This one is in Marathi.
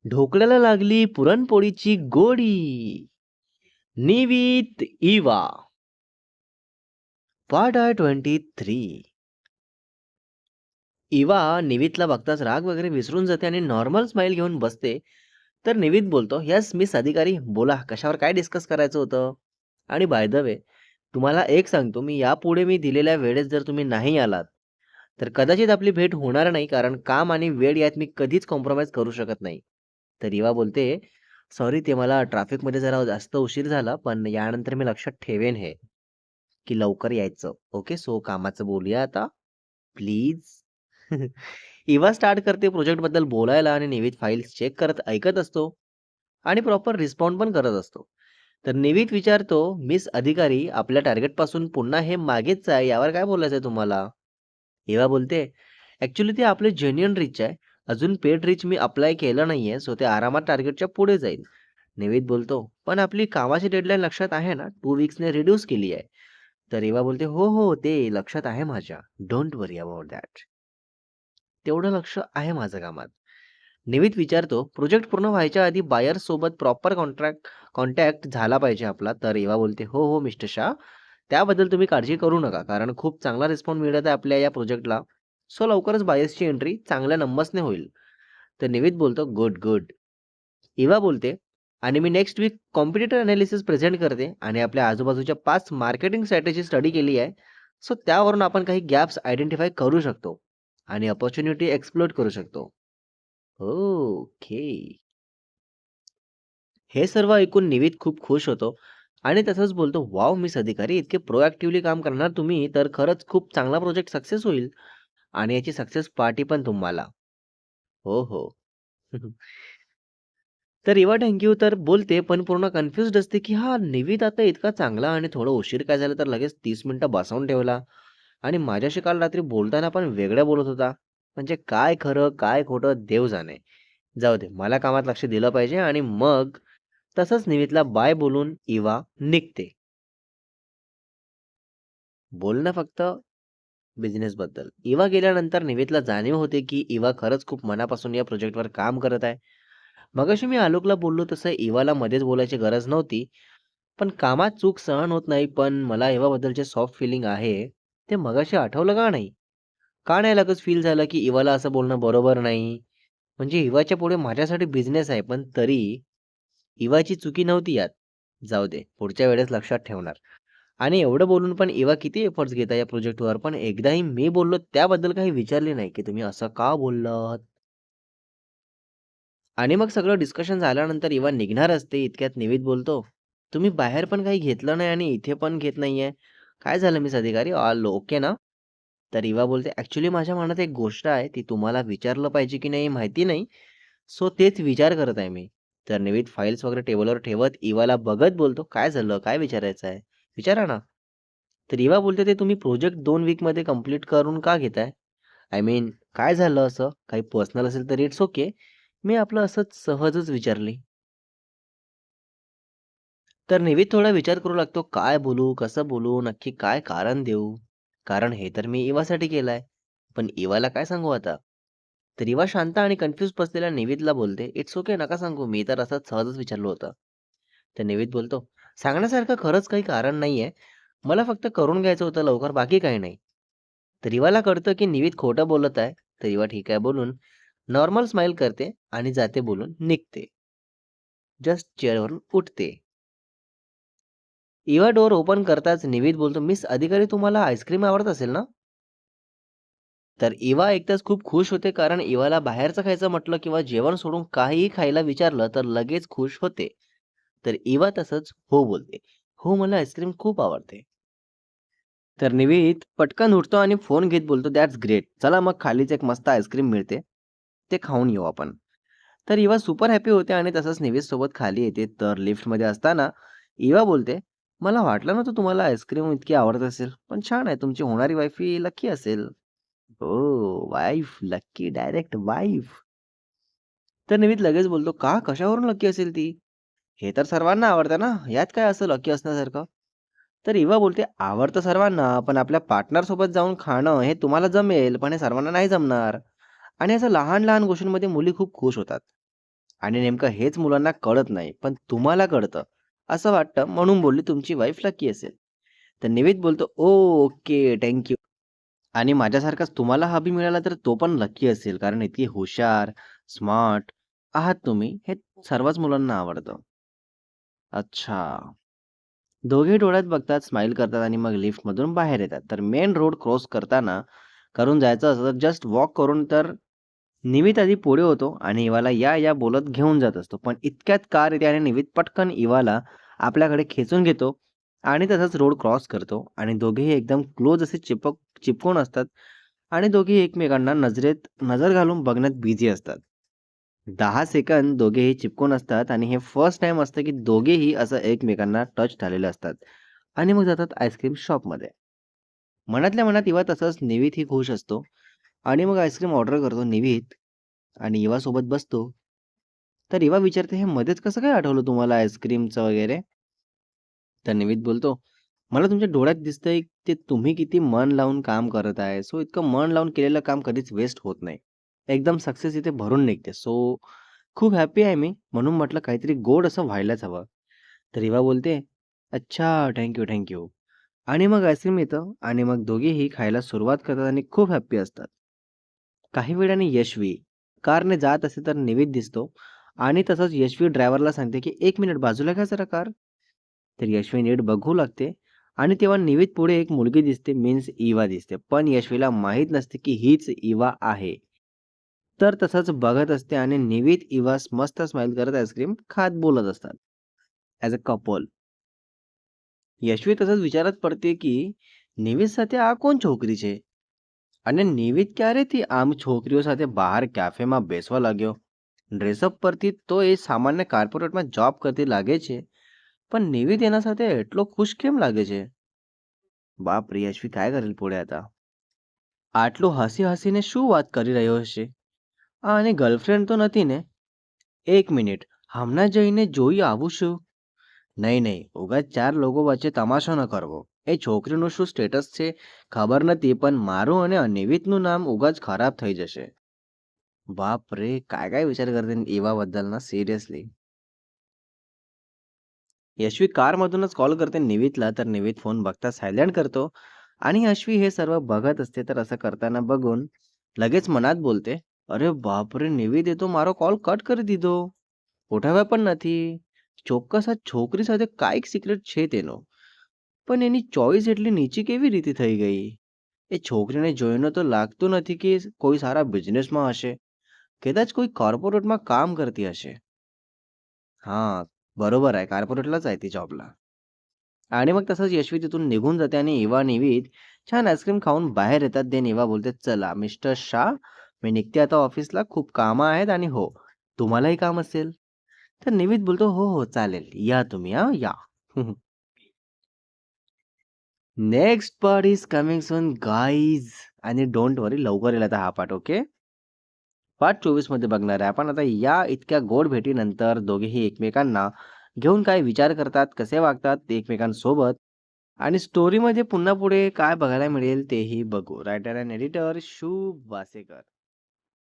ढोकळ्याला लागली पुरणपोळीची गोडी. निवीत इवा. पार्ट आहे 23. इवा निवीतला बघताच राग वगैरे विसरून जाते आणि नॉर्मल स्माइल घेऊन बसते. तर निवीत बोलतो, "यस मिस अधिकारी, बोला कशावर काय डिस्कस करायचं होतं? आणि बाय द वे, तुम्हाला एक सांगतो, मी यापुढे दिलेल्या वेळेत जर तुम्ही नाही आलात, तर कदाचित आपली भेट होणार नाही, कारण काम आणि वेळ यात मी कधीच कॉम्प्रोमाईज करू शकत नाही." तर इवा बोलते, "सॉरी, ते मला ट्रॅफिकमध्ये जरा जास्त उशीर झाला, पण यानंतर मी लक्षात ठेवेन हे, की लवकर यायचं. ओके, सो कामाचं बोलूया आता, प्लीज." इवा स्टार्ट करते प्रोजेक्टबद्दल बोलायला आणि निवित फाइल्स चेक करत ऐकत असतो आणि प्रॉपर रिस्पॉन्ड पण करत असतो. तर निवित विचारतो, "मिस अधिकारी, आपल्या टार्गेटपासून पुन्हा हे मागेच आहे, यावर काय बोलायचं आहे तुम्हाला?" इवा बोलते, "ॲक्चुअली ते आपले जेन्युइन रीच आहे. अजून पेड रीच मी अप्लाय केलं नाहीये, सो ते आरामात टार्गेटच्या पुढे जाईल." निवित बोलतो, "पण आपली कामाची डेडलाईन लक्षात आहे ना? 2 वीक्सने रिड्यूस केली आहे." तर इवा बोलते, "हो, हो, ते लक्षात आहे माझ्या. Don't worry about that." तेवढं लक्ष आहे माझं कामात. निवित विचारतो, "प्रोजेक्ट पूर्ण व्हायच्या आधी बायर्ससोबत प्रॉपर कॉन्टॅक्ट झाला पाहिजे आपला." तर एवा बोलते, "हो, हो मिस्टर शाह. त्याबद्दल तुम्ही काळजी करू नका. कारण खूप चांगला रिस्पॉन्स मिळत आहे आपल्या या प्रोजेक्टला. सो लवकरच बायर्सची एंट्री चांगल्या नंबर्सने होईल." तर निवित बोलतो, "गुड, गुड." इवा बोलते, "आणि मी next week competitor analysis present करते आणि आपल्या आजूबाजूच्या 5 मार्केटिंग स्ट्रॅटेजी स्टडी केली आहे. सो त्यावरून आपण काही गॅप्स आयडेंटिफाय करू शकतो आणि अपॉर्च्युनिटी एक्सप्लोर करू शकतो." ओके. हे सर्व ऐकून निवित खूप खुश होतो आणि तसंच बोलतो, "वॉव मिस अधिकारी, इतके प्रोएक्टिव्हली काम करणार तुम्ही तर खरंच खूप चांगला प्रोजेक्ट सक्सेस होईल आणि याची सक्सेस पार्टी पण तुम्हाला." हो, हो. तर इवा थँक यू तर बोलते, पण पूर्ण कन्फ्युज्ड असते, की हा निवित आता इतका चांगला आणि थोडं उशीर काय झालं तर लगेच 30 मिनिटं बसवून ठेवला आणि माझ्याशी काल रात्री बोलताना पण वेगळं बोलत होता. म्हणजे काय खरं, काय खोटं देव जाणे. जाऊ दे, मला कामात लक्ष दिलं पाहिजे आणि मग तसंच निवितला बाय बोलून इवा निघते. बोलणं फक्त बिझनेसबद्दल. इवा गेल्यानंतर निवेदला जाणीव होते, की इवा खरंच खूप मनापासून या प्रोजेक्टवर काम करत आहे. मगाशी मी आलोकला बोललो तसं इवाला मध्येच बोलायची गरज नव्हती. पण कामात चूक सहन होत नाही, पण मला इवाबद्दलचे सॉफ्ट फिलिंग आहे, ते मगाशी आठवलं का नाही? का नाही लगेच फील झालं, की इवाला असं बोलणं बरोबर नाही? म्हणजे इवाच्या पुढे माझ्यासाठी बिझनेस आहे, पण तरी इवाची चुकी नव्हती यात. जाऊ दे, पुढच्या वेळेस लक्षात ठेवणार. आणि एवढं बोलून पण इवा किती एफर्ट्स घेता या प्रोजेक्टवर, पण एकदाही मी बोललो त्याबद्दल काही विचारले नाही, की तुम्ही असं का बोललात? आणि मग सगळं डिस्कशन झाल्यानंतर इवा निघणार असते, इतक्यात निवित बोलतो, "तुम्ही बाहेर पण काही घेतलं नाही आणि इथे पण घेत नाहीये. काय झालं मिस अधिकारी? ऑल ओके ना?" तर इवा बोलते, "ॲक्चुअली माझ्या मनात एक गोष्ट आहे, ती तुम्हाला विचारलं पाहिजे की नाही माहिती नाही. सो तेच विचार करत आहे मी." तर निवित फाइल्स वगैरे टेबलवर ठेवत इवाला बघत बोलतो, "काय झालं? काय विचारायचं आहे? विचारा ना." तर इवा बोलते, "ते तुम्ही प्रोजेक्ट 2 वीकमध्ये कंप्लीट करून का घेताय? आय मीन काय झालं असं? काही पर्सनल असेल तर इट्स ओके." मी आपलं असंच सहजच विचारली. तर निवित थोडा विचार करू लागतो, काय बोलू, कसं बोलू, नक्की काय कारण देऊ? कारण हे तर मी इवासाठी केलंय. पण इवाला काय सांगू आता? तर इवा शांत आणि कन्फ्यूज बसलेल्या निवितला बोलते, "इट्स ओके, नका सांगू. मी तर असंच सहजच विचारलं होतं." तर निवित बोलतो, "सांगण्यासारखं खरंच काही कारण नाहीये. मला फक्त करून घ्यायचं होतं लवकर, बाकी काही नाही." तर इवाला कळतं, की निवित खोटं बोलत आहे. तर इवा ठीक आहे बोलून नॉर्मल स्माईल करते आणि जाते बोलून निघते. जस्ट चेअरवरून उठते. इवा डोअर ओपन करताच निवित बोलतो, "मिस अधिकारी, तुम्हाला आईस्क्रीम आवडत असेल ना?" तर इवा एकदाच खूप खुश होते, कारण इवाला बाहेरचं खायचं म्हटलं किंवा जेवण सोडून काहीही खायला विचारलं तर लगेच खुश होते. तर इवा तसंच हो बोलते. "हो, मला आईस्क्रीम खूप आवडते." तर निवित पटकन उठतो आणि फोन घेत बोलतो, "दॅट्स ग्रेट. चला मग खालीच एक मस्त आईस्क्रीम मिळते. ते खाऊन येऊ आपण." तर इवा सुपर हॅपी होते आणि तसंच निवितसोबत खाली येते. तर लिफ्टमध्ये असताना इवा बोलते, "मला वाटलं नव्हतं तुम्हाला आईस्क्रीम इतकी आवडत असेल. पण छान आहे, तुमची होणारी वाईफ ही लकी असेल." Oh! Wife, lucky direct wife. तर निवित लगेच बोलतो, "का? कशावरून लकी असेल ती? हे तर सर्वांना आवडतं ना, यात काय असं लकी असण्यासारखं?" तर इवा बोलते, "आवडतं सर्वांना, पण आपल्या पार्टनर सोबत जाऊन खाणं हे तुम्हाला जमेल, पण हे सर्वांना नाही जमणार." आणि असं लहान-लहान गोष्टींमध्ये मुली खूप खुश होतात. आणि नेमकं हेच मुलांना कळत नाही, पण तुम्हाला कळतं. असं वाटतं म्हणून बोलली तुमची वाईफ लकी असेल. तर निवेद बोलतो, "ओह! ओके. थँक आणि माझ्यासारखाच तुम्हाला हबी मिळाला तर तो पण लकी असेल. कारण इतकी हुशार, स्मार्ट आहात तुम्ही, हे सर्वच मुलांना आवडतं." अच्छा. दोघे डोळ्यात बघतात, स्माईल करतात आणि मग लिफ्टमधून बाहेर येतात. तर मेन रोड क्रॉस करून जायचं असतं तर जस्ट वॉक करून तर निवित आधी पुढे होतो आणि इवाला या बोलत घेऊन जात असतो. पण इतक्यात कार येते आणि निवित पटकन इवाला आपल्याकडे खेचून घेतो आणि तसाच रोड क्रॉस करतो आणि दोघेही एकदम क्लोज असे चिपकून असतात आणि दोघेही एकमेकांना नजर घालून बघण्यात बिझी असतात. 10 सेकंद दोघेही चिपकून असतात आणि हे फर्स्ट टाईम असतं की दोघेही असं एकमेकांना टच झालेले असतात आणि मग जातात आईस्क्रीम शॉपमध्ये. मनातल्या मनात इवा तसंच निवित ही खुश असतो आणि मग आईस्क्रीम ऑर्डर करतो निवित आणि इवासोबत बसतो. तर इवा विचारते, "हे मध्येच कसं काय आठवलं तुम्हाला आईस्क्रीमचं वगैरे?" तर निवित बोलतो, "मला तुमच्या डोळ्यात दिसतंय ते तुम्ही किती मन लावून काम करत आहे. सो इतकं मन लावून केलेलं काम कधीच वेस्ट होत नाही. एकदम सक्सेस इथे भरून निघते. सो खूप हॅपी आहे मी. म्हणून म्हटलं काहीतरी गोड असं व्हायलाच हवं." तर इवा बोलते, "अच्छा, थँक यू, आणि मग आईस्क्रीम येतं आणि मग दोघेही खायला सुरुवात करतात आणि खूप हॅपी असतात. काही वेळाने यशवी कारने जात असे तर निवेद दिसतो आणि तसंच यशवी ड्रायव्हरला सांगते, की "1 मिनिट बाजूला घ्या जरा कार." तर यशवी नीट बघू लागते आणि तेव्हा निवेद पुढे एक मुलगी दिसते, मीन्स इवा दिसते. पण यशवीला माहीत नसते, की हीच इवा आहे. तर तसंच बघत असते आणि निवेद, इवा मस्त स्माईल करत आईस्क्रीम खात बोलत असतात ॲज अ कपल. यशवी તરત વિચાર જ પડતી કે નિવેદ સાથે આ કોણ છોકરી છે અને નિવેદ ક્યારેથી આમ છોકરીઓ સાથે બહાર કેફેમાં બેસવા લાગ્યો. ડ્રેસઅપ પરથી તો એ સામાન્ય કોર્પોરેટમાં જોબ કરતી લાગે છે, પણ નિવેદ એના સાથે એટલો ખુશ કેમ લાગે છે? બાપ રે! યશવી काय કરેલ पुढे आता? આટલું હસી-હસીને શું વાત કરી રહ્યો હશે? અને ગર્લફ્રેન્ડ તો નથી ને? 1 મિનિટ, હમણાં જઈને જોઈ આવું છું. નહીં, નહીં. ઉગાચ 4 લોકો વચ્ચે તમાશો ન કરવો. એ છોકરીનું શું સ્ટેટસ છે ખબર નથી, પણ મારું અને અનિવિતનું નામ ઉગાચ ખરાબ થઈ જશે. बापरे! काय-काय विचार करते एवाबद्दल ना सिरियसली. यशवी कारमधूनच कॉल करते निवितला, तर निवित फोन बघता सायलेंट करतो आणि अश्वी हे सर्व बघत असते. तर असं करताना बघून लगेच मनात बोलते, "અરે બાપરે! નિવિત એ તો મારો કોલ કટ કરી દીધો. ઉઠાવ્યા પણ નથી. ચોક્કસ આ છોકરી સાથે કાંઈક સિક્રેટ છે તેનો. પણ એની ચોઈસ એટલી નીચી કેવી રીતે થઈ ગઈ? એ છોકરીને જોઈને તો લાગતું નથી કે કોઈ સારા બિઝનેસમાં હશે. કદાચ કોઈ કોર્પોરેટમાં કામ કરતી हसे." हां, बरोबर आहे. कॉर्पोरेटलाच आहे ती जॉबला. आणि मग तसंच यशवी तिथून निघून जाते आणि इवा निवित छान आईस्क्रीम खाऊन बाहेर येतात. देन इवा बोलते, "चला मिस्टर शाह, मी निघते आता ऑफिसला. खूप कामं आहेत आणि हो, तुम्हालाही काम असेल?" तर निवित बोलतो, "हो, हो, चालेल. या तुम्ही हां, या." Next part is coming soon guys आणि डोंट वरी लवकर येईल आता हा पार्ट, ओके? पार्ट 24 मध्ये बघणार आहे आपण. आता या इतक्या गोड भेटीनंतर दोघेही एकमेकांना घेऊन काय विचार करतात, कसे वागतात एकमेकांसोबत आणि स्टोरीमध्ये पुन्हा पुढे काय बघायला मिळेल तेही बघू. रायटर अँड एडिटर शुभ वासेकर.